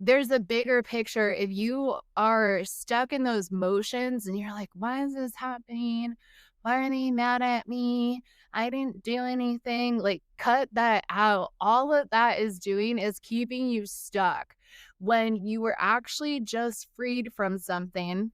there's a bigger picture. If you are stuck in those motions and you're like, why is this happening? Why are they mad at me? I didn't do anything. Like, cut that out. All of that is doing is keeping you stuck when you were actually just freed from something.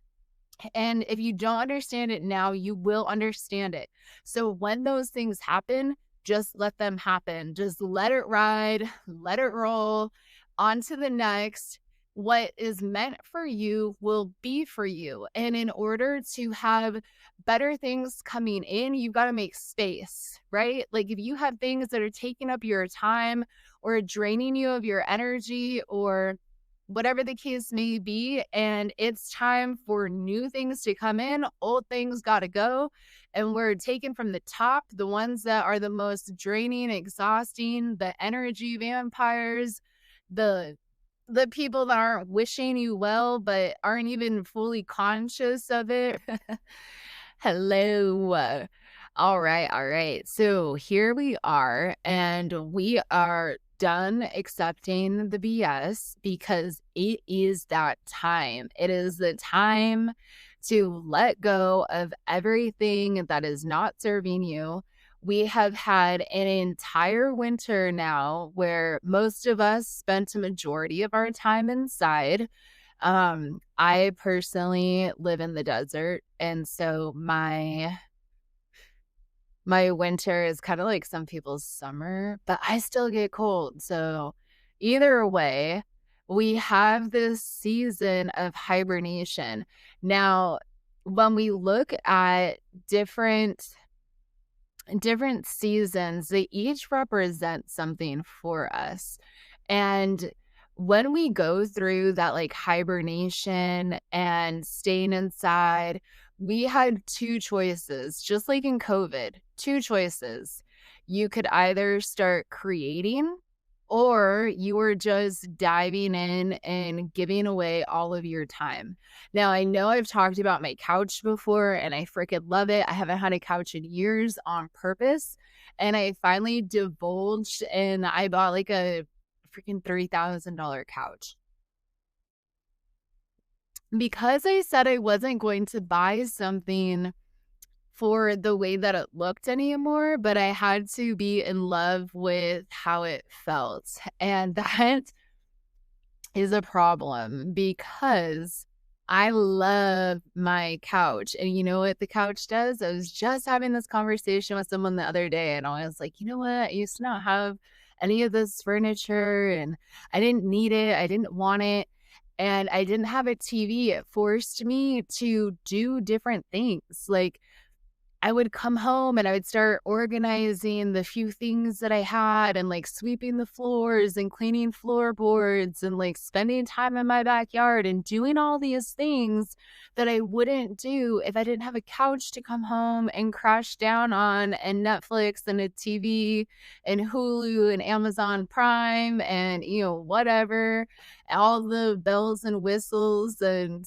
And if you don't understand it now, you will understand it. So when those things happen, just let them happen. Just let it ride, let it roll on to the next. What is meant for you will be for you. And in order to have better things coming in, you've got to make space, right? Like if you have things that are taking up your time or draining you of your energy or whatever the case may be, and it's time for new things to come in, old things got to go. And we're taking from the top the ones that are the most draining, exhausting, the energy vampires, the the people that aren't wishing you well but aren't even fully conscious of it. Hello. All right, all right. So here we are, and we are done accepting the BS because it is that time. It is the time to let go of everything that is not serving you. We have had an entire winter now where most of us spent a majority of our time inside. I personally live in the desert, and so my winter is kinda like some people's summer, but I still get cold, so either way, we have this season of hibernation. Now, when we look at different seasons, they each represent something for us. And when we go through that like hibernation and staying inside, we had two choices, just like in COVID, two choices. You could either start creating or you were just diving in and giving away all of your time. Now, I know I've talked about my couch before and I freaking love it. I haven't had a couch in years on purpose. And I finally divulged and I bought like a freaking $3,000 couch. Because I said I wasn't going to buy something for the way that it looked anymore, but I had to be in love with how it felt. And that is a problem because I love my couch. And you know what the couch does? I was just having this conversation with someone the other day, and I was like, you know what? I used to not have any of this furniture and I didn't need it. I didn't want it. And I didn't have a TV. It forced me to do different things. Like I would come home and I would start organizing the few things that I had and like sweeping the floors and cleaning floorboards and like spending time in my backyard and doing all these things that I wouldn't do if I didn't have a couch to come home and crash down on and Netflix and a TV and Hulu and Amazon Prime and, you know, whatever, all the bells and whistles and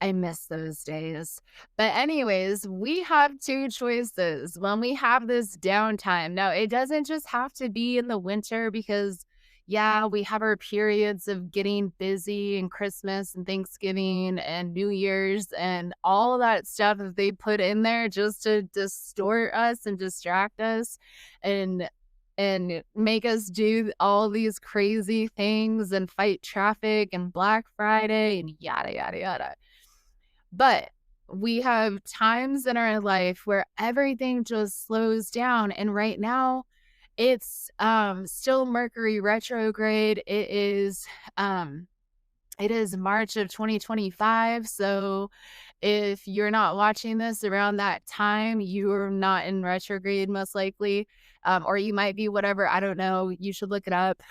I miss those days. But anyways, we have 2 choices when we have this downtime. Now, it doesn't just have to be in the winter because, yeah, we have our periods of getting busy and Christmas and Thanksgiving and New Year's and all that stuff that they put in there just to distort us and distract us and make us do all these crazy things and fight traffic and Black Friday and yada, yada, yada. But we have times in our life where everything just slows down. And right now, it's still Mercury retrograde. It is March of 2025. So if you're not watching this around that time, you're not in retrograde, most likely. Or you might be, whatever. I don't know. You should look it up.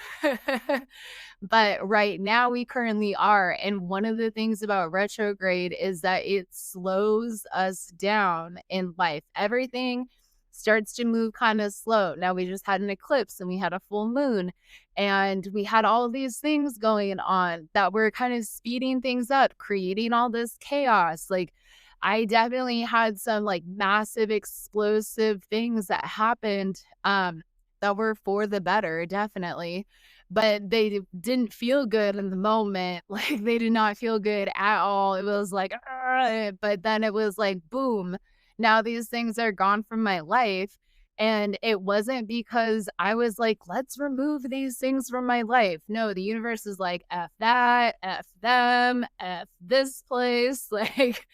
But right now, we currently are. And one of the things about retrograde is that it slows us down in life. Everything starts to move kind of slow. Now, we just had an eclipse and we had a full moon and we had all of these things going on that were kind of speeding things up, creating all this chaos. Like, I definitely had some like massive explosive things that happened that were for the better, definitely. but they didn't feel good in the moment. Like they did not feel good at all. It was like, "Ugh," but then it was like, boom, now these things are gone from my life. And it wasn't because I was like, let's remove these things from my life. No, the universe is like, F that, F them, F this place. Like,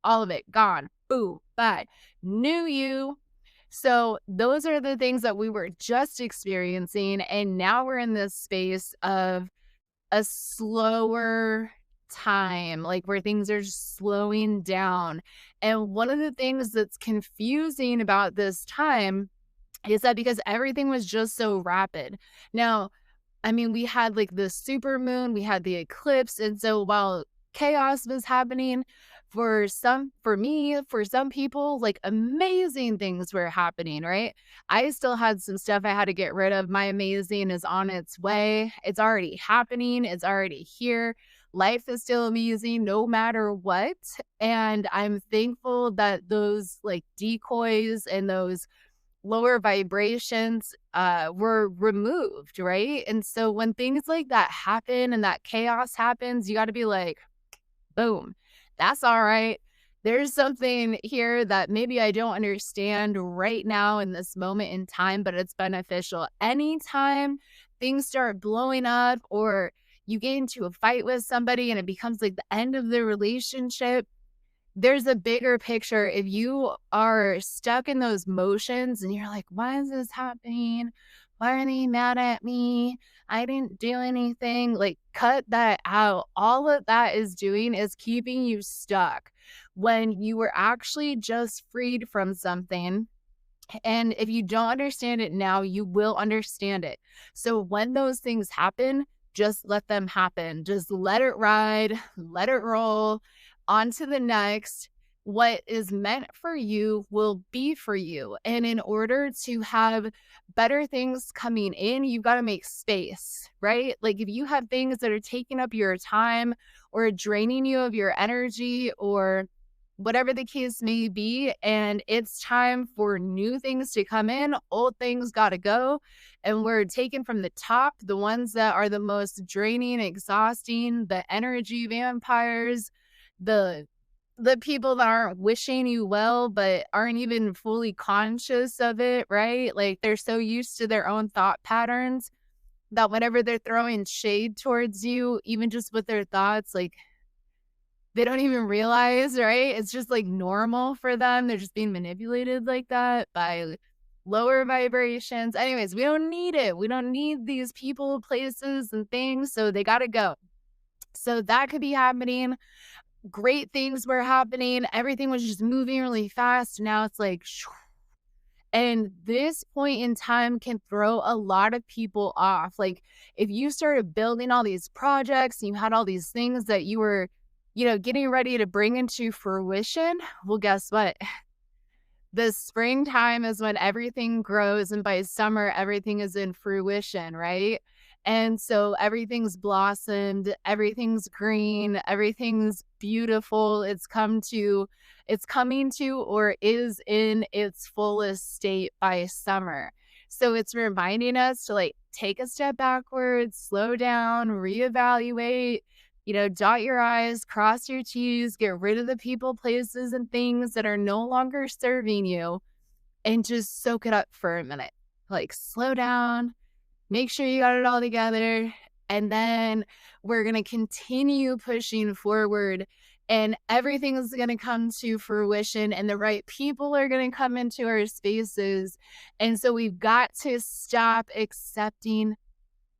all of it gone. Boom, bye. New you. So those are the things that we were just experiencing. And now we're in this space of a slower time, like where things are just slowing down. And one of the things that's confusing about this time is that because everything was just so rapid. Now, I mean, we had like the super moon, we had the eclipse. And so while chaos was happening, for me, for some people, like amazing things were happening, right? I still had some stuff I had to get rid of. My amazing is on its way. It's already happening. It's already here. Life is still amazing no matter what. And I'm thankful that those like decoys and those lower vibrations were removed, right? And so when things like that happen and that chaos happens, you got to be like, boom, that's all right. There's something here that maybe I don't understand right now in this moment in time, but it's beneficial. Anytime things start blowing up or you get into a fight with somebody and it becomes like the end of the relationship, there's a bigger picture. If you are stuck in those motions and you're like, why is this happening? Why are they mad at me? I didn't do anything. Like, cut that out. All of that is doing is keeping you stuck when you were actually just freed from something. And if you don't understand it now, you will understand it. So when those things happen, just let them happen. Just let it ride, let it roll on to the next. What is meant for you will be for you. And in order to have better things coming in, you've got to make space, right? Like if you have things that are taking up your time or draining you of your energy or whatever the case may be, and it's time for new things to come in, old things got to go. And we're taking from the top the ones that are the most draining, exhausting, the energy vampires, the the people that aren't wishing you well but aren't even fully conscious of it, right? Like they're so used to their own thought patterns that whenever they're throwing shade towards you, even just with their thoughts, like they don't even realize, right? It's just like normal for them. They're just being manipulated like that by lower vibrations. Anyways, we don't need it. We don't need these people, places, and things. So they got to go. So that could be happening. Great things were happening. Everything was just moving really fast. Now it's like, shoo. And this point in time can throw a lot of people off. Like if you started building all these projects and you had all these things that you were, getting ready to bring into fruition, well, guess what? The springtime is when everything grows, and by summer, everything is in fruition, right? And so everything's blossomed, everything's green, everything's beautiful. It's coming to or is in its fullest state by summer. So it's reminding us to like take a step backwards, slow down, reevaluate, dot your I's, cross your T's, get rid of the people, places, and things that are no longer serving you, and just soak it up for a minute. Like, slow down, make sure you got it all together, and then we're going to continue pushing forward, and everything is going to come to fruition, and the right people are going to come into our spaces. And so we've got to stop accepting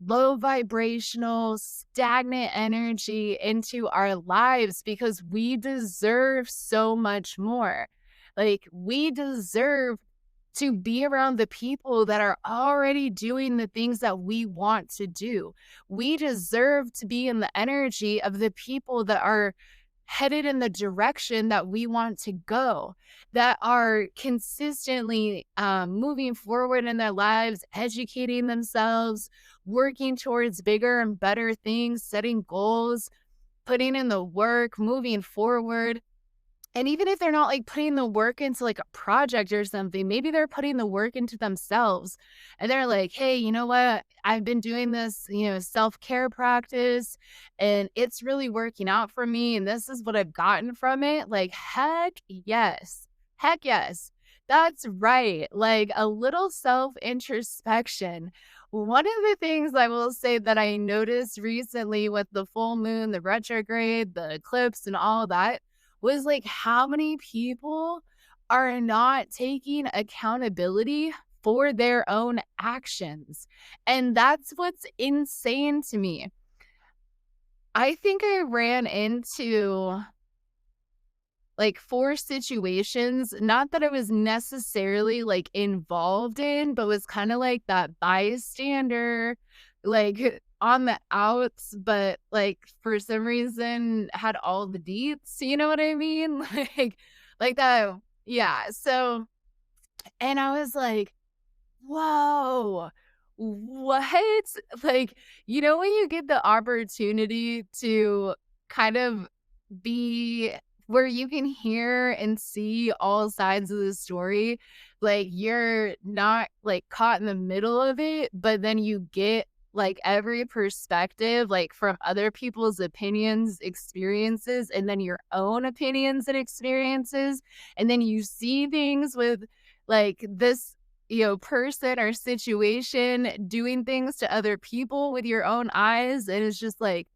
low vibrational, stagnant energy into our lives because we deserve so much more. Like, we deserve to be around the people that are already doing the things that we want to do. We deserve to be in the energy of the people that are headed in the direction that we want to go, that are consistently moving forward in their lives, educating themselves, working towards bigger and better things, setting goals, putting in the work, moving forward. And even if they're not, like, putting the work into, like, a project or something, maybe they're putting the work into themselves, and they're like, "Hey, you know what? I've been doing this, self-care practice, and it's really working out for me, and this is what I've gotten from it." Like, heck yes. Heck yes. That's right. Like, a little self-introspection. One of the things I will say that I noticed recently with the full moon, the retrograde, the eclipse, and all that was like how many people are not taking accountability for their own actions. And that's what's insane to me. I think I ran into like 4 situations, not that I was necessarily like involved in, but was kind of like that bystander, like on the outs, but like for some reason had all the deets, you know what I mean? Like that. Yeah. So, and I was like, whoa, what? Like, when you get the opportunity to kind of be where you can hear and see all sides of the story, like, you're not, like, caught in the middle of it, but then you get, like, every perspective, like, from other people's opinions, experiences, and then your own opinions and experiences, and then you see things with, like, this person or situation doing things to other people with your own eyes. And it's just like,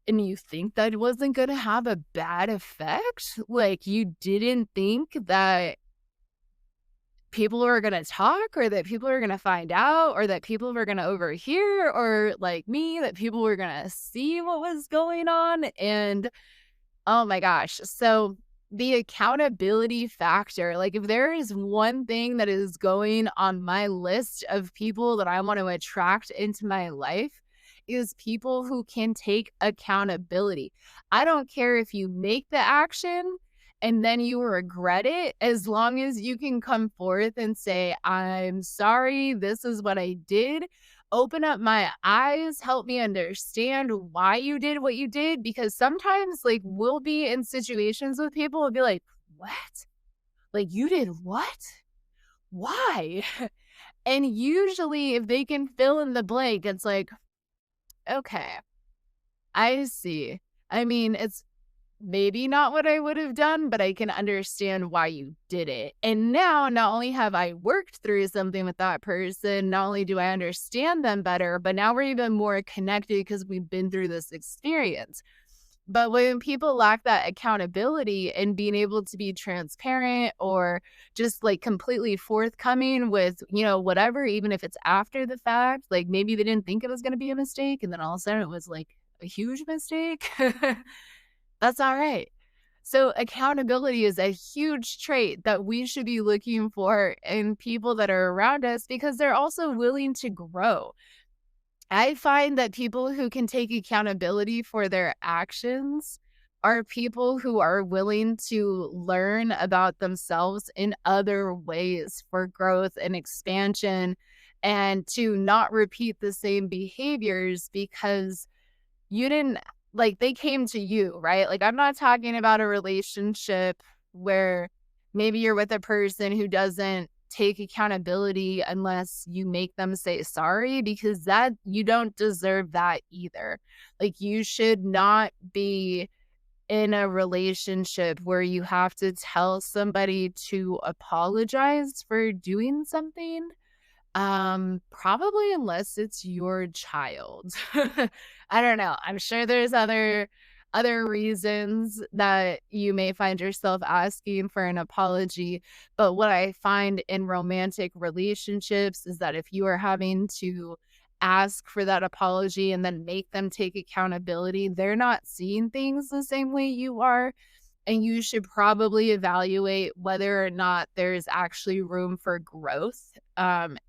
and you think that wasn't going to have a bad effect? Like, you didn't think that people were going to talk or that people were going to find out or that people were going to overhear or like me, that people were going to see what was going on. And oh my gosh. So the accountability factor, like if there is one thing that is going on my list of people that I want to attract into my life is people who can take accountability. I don't care if you make the action and then you regret it, as long as you can come forth and say, I'm sorry, this is what I did, open up my eyes, help me understand why you did what you did. Because sometimes, like, we'll be in situations with people and be like, what? Like, you did what? Why? And usually, if they can fill in the blank, it's like, okay, I see. I mean, it's maybe not what I would have done, but I can understand why you did it. And now, not only have I worked through something with that person, not only do I understand them better, but now we're even more connected because we've been through this experience. But when people lack that accountability and being able to be transparent or just like completely forthcoming with, whatever, even if it's after the fact, like maybe they didn't think it was going to be a mistake and then all of a sudden it was like a huge mistake. That's all right. So accountability is a huge trait that we should be looking for in people that are around us because they're also willing to grow. I find that people who can take accountability for their actions are people who are willing to learn about themselves in other ways for growth and expansion and to not repeat the same behaviors because you didn't like they came to you, right? Like I'm not talking about a relationship where maybe you're with a person who doesn't take accountability unless you make them say sorry because that you don't deserve that either. Like you should not be in a relationship where you have to tell somebody to apologize for doing something, probably unless it's your child. I don't know. I'm sure there's other reasons that you may find yourself asking for an apology, but what I find in romantic relationships is that if you are having to ask for that apology and then make them take accountability, they're not seeing things the same way you are. And you should probably evaluate whether or not there's actually room for growth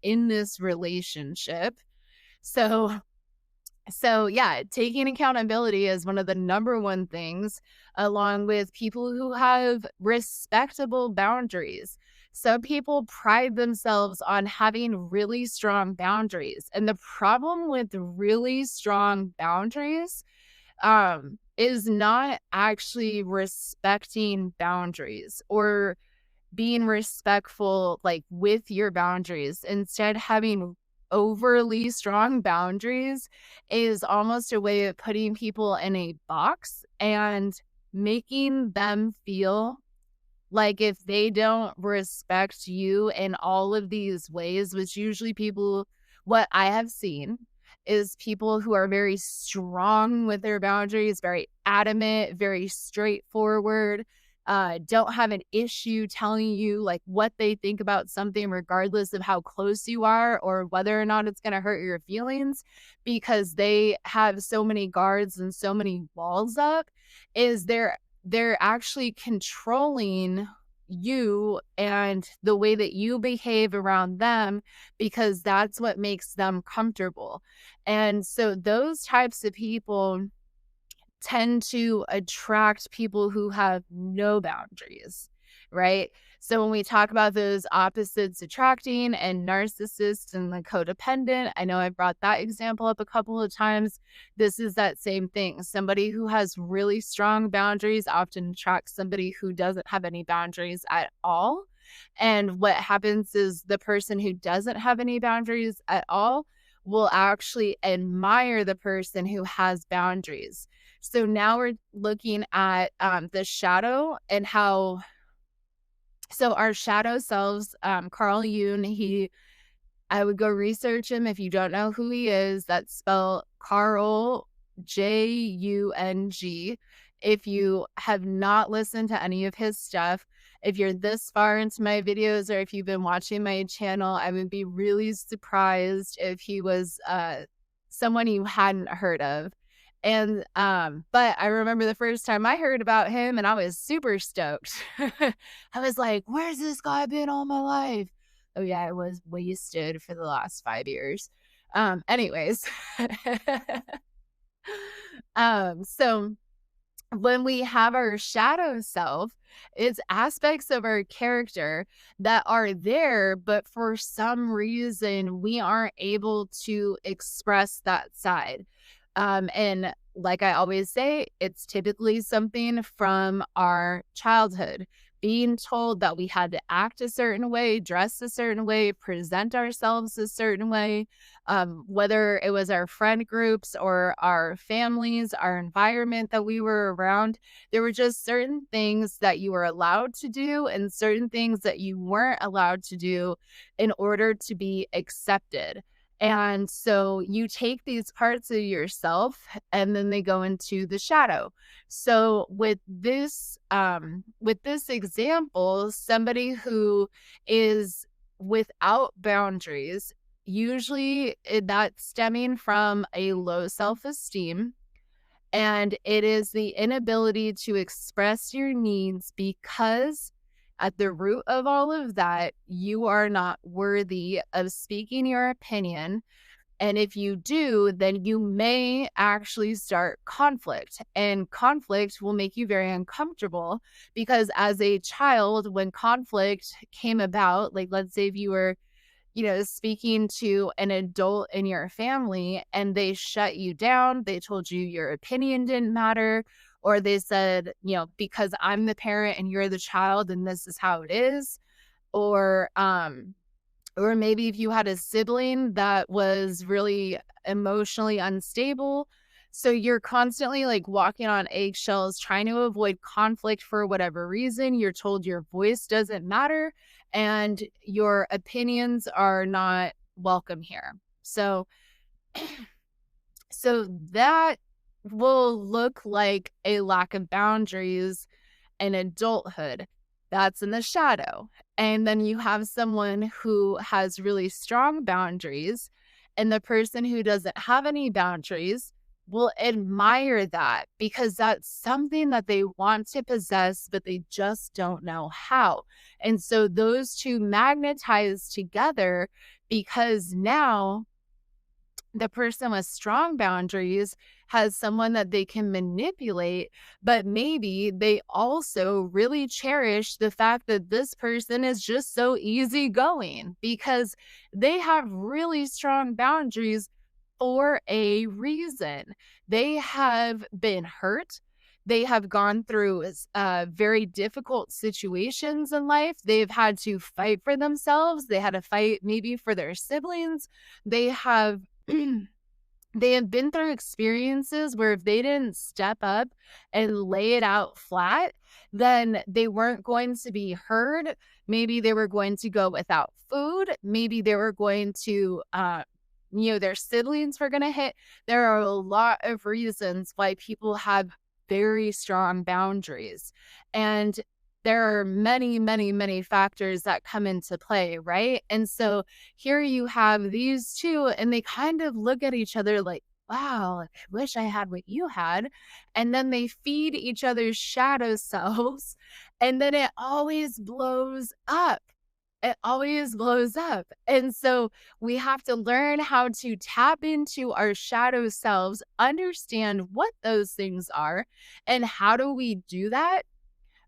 in this relationship. So, so yeah, taking accountability is one of the number one things, along with people who have respectable boundaries. Some people pride themselves on having really strong boundaries. And the problem with really strong boundaries is not actually respecting boundaries or being respectful, like, with your boundaries. Instead, having overly strong boundaries is almost a way of putting people in a box and making them feel like if they don't respect you in all of these ways, which usually people, what I have seen is people who are very strong with their boundaries, very adamant, very straightforward, don't have an issue telling you like what they think about something, regardless of how close you are or whether or not it's going to hurt your feelings, because they have so many guards and so many walls up, is they're actually controlling you and the way that you behave around them because that's what makes them comfortable. And so those types of people tend to attract people who have no boundaries, right? So when we talk about those opposites attracting and narcissists and the codependent, I know I brought that example up a couple of times. This is that same thing. Somebody who has really strong boundaries often attracts somebody who doesn't have any boundaries at all. And what happens is the person who doesn't have any boundaries at all will actually admire the person who has boundaries. So now we're looking at the shadow and how, so our shadow selves, Carl Jung, I would go research him if you don't know who he is. That's spelled Carl Jung. If you have not listened to any of his stuff, if you're this far into my videos or if you've been watching my channel, I would be really surprised if he was someone you hadn't heard of. And but I remember the first time I heard about him and I was super stoked. I was like, where's this guy been all my life? Oh yeah, I was wasted for the last 5 years. Anyways. So when we have our shadow self, it's aspects of our character that are there, but for some reason we aren't able to express that side. And like I always say, it's typically something from our childhood, being told that we had to act a certain way, dress a certain way, present ourselves a certain way, whether it was our friend groups or our families, our environment that we were around. There were just certain things that you were allowed to do and certain things that you weren't allowed to do in order to be accepted. And so you take these parts of yourself and then they go into the shadow. So with this example, somebody who is without boundaries, usually that's stemming from a low self-esteem, and it is the inability to express your needs because at the root of all of that, you are not worthy of speaking your opinion. And if you do, then you may actually start conflict, and conflict will make you very uncomfortable because as a child, when conflict came about, like let's say if you were, speaking to an adult in your family and they shut you down, they told you your opinion didn't matter, or they said, because I'm the parent and you're the child and this is how it is, or maybe if you had a sibling that was really emotionally unstable. So you're constantly like walking on eggshells, trying to avoid conflict for whatever reason. You're told your voice doesn't matter and your opinions are not welcome here. So that will look like a lack of boundaries in adulthood. That's in the shadow. And then you have someone who has really strong boundaries, and the person who doesn't have any boundaries will admire that because that's something that they want to possess, but they just don't know how. And so those two magnetize together because now the person with strong boundaries has someone that they can manipulate, but maybe they also really cherish the fact that this person is just so easygoing because they have really strong boundaries, for a reason. They have been hurt. They have gone through very difficult situations in life. They've had to fight for themselves. They had to fight maybe for their siblings. They have they have been through experiences where if they didn't step up and lay it out flat, then they weren't going to be heard. Maybe they were going to go without food. Maybe they were going to, their siblings were going to hit. There are a lot of reasons why people have very strong boundaries. And there are many, many, many factors that come into play, right? And so here you have these two, and they kind of look at each other like, wow, I wish I had what you had. And then they feed each other's shadow selves, and then it always blows up. It always blows up. And so we have to learn how to tap into our shadow selves, understand what those things are, and how do we do that?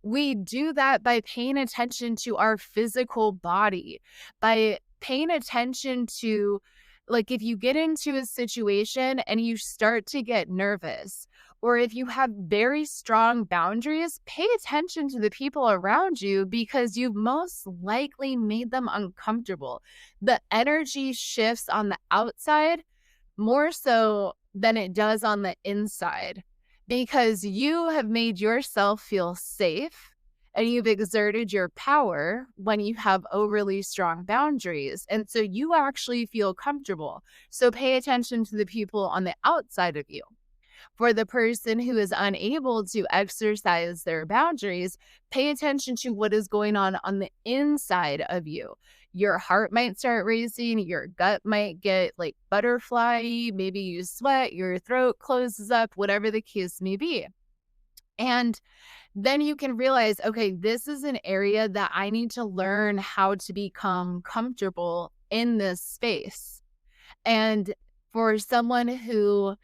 We do that by paying attention to our physical body, by paying attention to, like, if you get into a situation and you start to get nervous, or if you have very strong boundaries, pay attention to the people around you because you've most likely made them uncomfortable. The energy shifts on the outside more so than it does on the inside because you have made yourself feel safe and you've exerted your power when you have overly strong boundaries. And so you actually feel comfortable. So pay attention to the people on the outside of you. For the person who is unable to exercise their boundaries, pay attention to what is going on the inside of you. Your heart might start racing, your gut might get like butterfly, maybe you sweat, your throat closes up, whatever the case may be. And then you can realize, okay, this is an area that I need to learn how to become comfortable in this space. And for someone who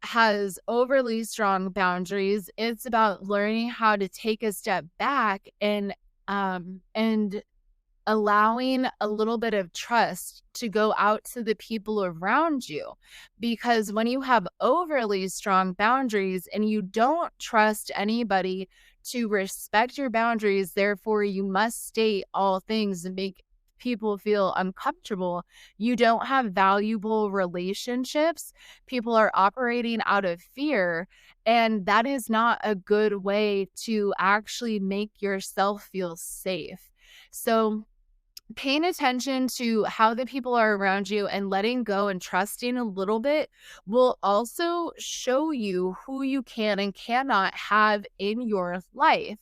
has overly strong boundaries, it's about learning how to take a step back and allowing a little bit of trust to go out to the people around you. Because when you have overly strong boundaries and you don't trust anybody to respect your boundaries, therefore you must state all things and make people feel uncomfortable, you don't have valuable relationships. People are operating out of fear. And that is not a good way to actually make yourself feel safe. So, paying attention to how the people are around you and letting go and trusting a little bit will also show you who you can and cannot have in your life.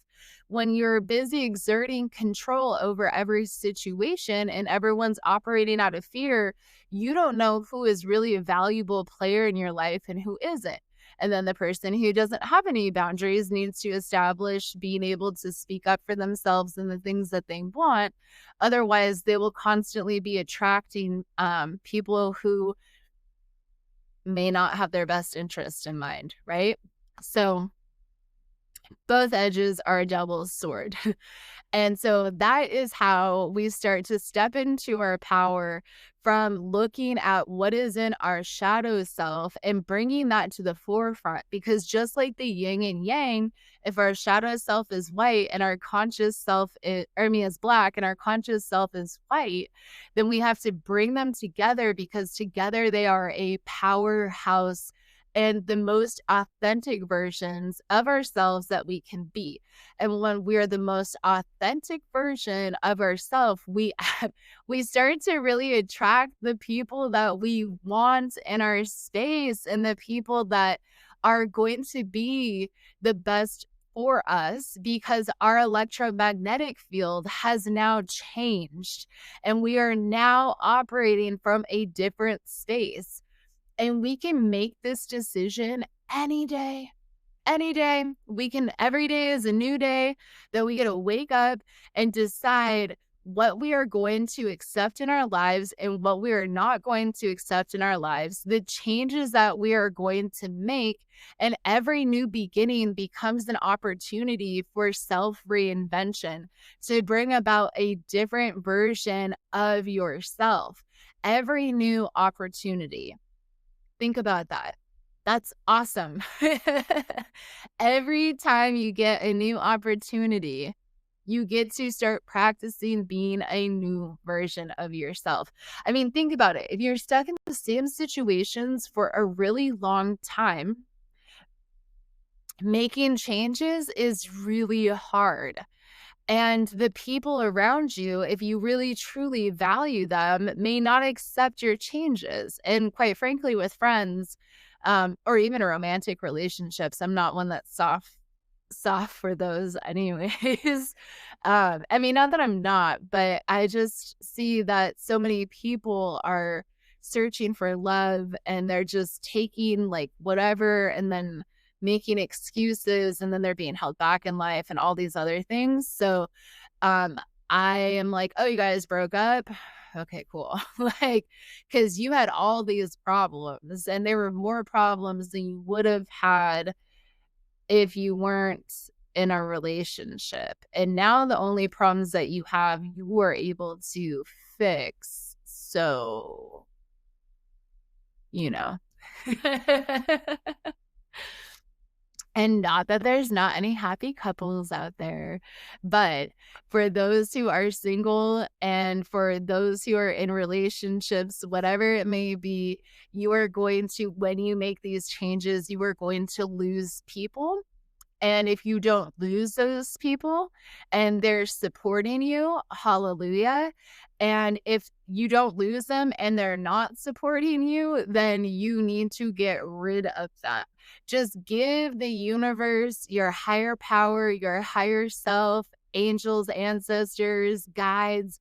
When you're busy exerting control over every situation and everyone's operating out of fear, you don't know who is really a valuable player in your life and who isn't. And then the person who doesn't have any boundaries needs to establish being able to speak up for themselves and the things that they want. Otherwise, they will constantly be attracting people who may not have their best interest in mind, right? So both edges are a double sword. And so that is how we start to step into our power from looking at what is in our shadow self and bringing that to the forefront. Because just like the yin and yang, if our shadow self is white and our conscious self is black and our conscious self is white, then we have to bring them together because together they are a powerhouse and the most authentic versions of ourselves that we can be. And when we're the most authentic version of ourselves, we we start to really attract the people that we want in our space and the people that are going to be the best for us because our electromagnetic field has now changed and we are now operating from a different space. And we can make this decision any day. Any day. Every day is a new day that we get to wake up and decide what we are going to accept in our lives and what we are not going to accept in our lives, the changes that we are going to make. And every new beginning becomes an opportunity for self-reinvention to bring about a different version of yourself. every new opportunity. Think about that. That's awesome. Every time you get a new opportunity, you get to start practicing being a new version of yourself. I mean, think about it. If you're stuck in the same situations for a really long time, making changes is really hard. And the people around you, if you really truly value them, may not accept your changes. And quite frankly, with friends, or even romantic relationships, I'm not one that's soft for those anyways. I mean, not that I'm not, but I just see that so many people are searching for love and they're just taking like whatever and then making excuses and then they're being held back in life and all these other things. So um I am like, "Oh, you guys broke up? Okay, cool." Like, cuz you had all these problems and there were more problems than you would have had if you weren't in a relationship. And now the only problems that you have, you are able to fix. So, you know. And not that there's not any happy couples out there, but for those who are single and for those who are in relationships, whatever it may be, you are going to, when you make these changes, you are going to lose people. And if you don't lose those people and they're supporting you, hallelujah. And if you don't lose them and they're not supporting you, then you need to get rid of them. Just give the universe, your higher power, your higher self, angels, ancestors, guides,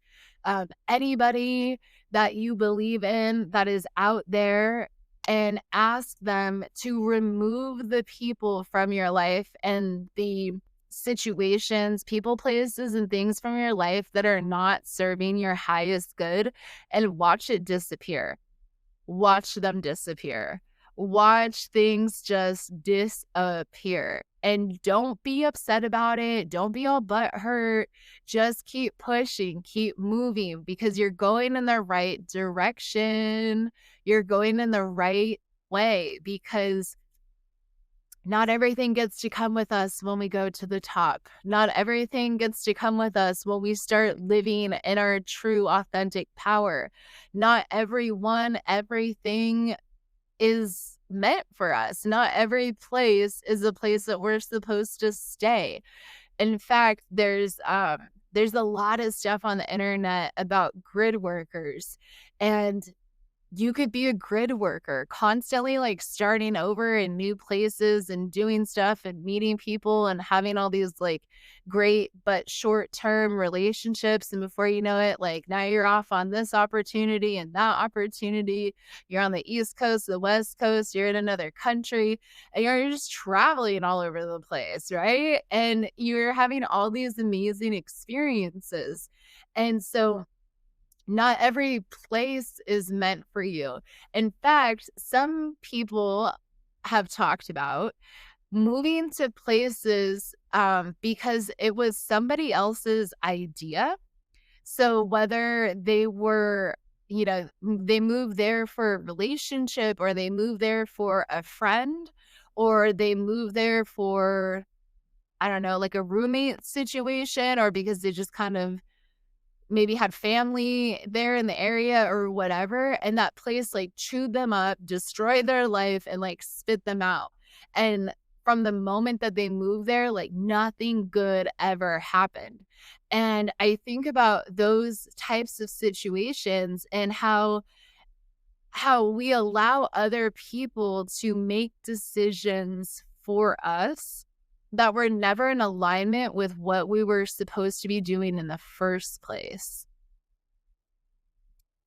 anybody that you believe in that is out there, and ask them to remove the people from your life and the situations, people, places, and things from your life that are not serving your highest good, and watch it disappear. Watch them disappear. Watch things just disappear. And don't be upset about it. Don't be all butthurt. Just keep pushing, keep moving because you're going in the right direction. You're going in the right way because not everything gets to come with us when we go to the top. Not everything gets to come with us when we start living in our true, authentic power. Not everyone, everything is meant for us. Not every place is a place that we're supposed to stay. In fact, there's a lot of stuff on the internet about grid workers, and you could be a grid worker, constantly like starting over in new places and doing stuff and meeting people and having all these like great but short-term relationships. And before you know it, like now you're off on this opportunity and that opportunity. You're on the East Coast, the West Coast, you're in another country, and you're just traveling all over the place, right? And you're having all these amazing experiences. And so not every place is meant for you. In fact, some people have talked about moving to places because it was somebody else's idea. So whether they were, they moved there for a relationship or they moved there for a friend or they moved there for, I don't know, like a roommate situation or because they just kind of maybe had family there in the area or whatever, and that place, like, chewed them up, destroyed their life, and, like, spit them out. And from the moment that they moved there, like, nothing good ever happened. And I think about those types of situations and how we allow other people to make decisions for us that were never in alignment with what we were supposed to be doing in the first place,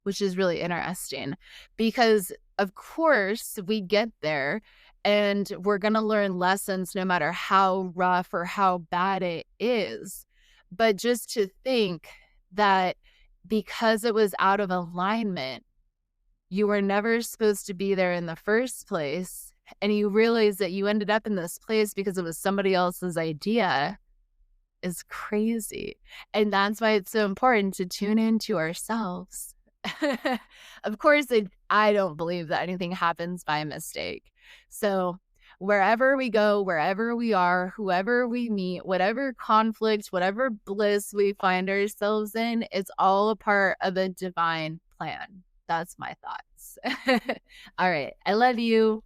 which is really interesting because, of course, we get there and we're going to learn lessons no matter how rough or how bad it is. But just to think that because it was out of alignment, you were never supposed to be there in the first place, and you realize that you ended up in this place because it was somebody else's idea is crazy. And that's why it's so important to tune into ourselves Of course, I don't believe that anything happens by mistake. So, wherever we go, wherever we are, whoever we meet, whatever conflict, whatever bliss we find ourselves in, it's all a part of a divine plan. That's my thoughts. All right. I love you.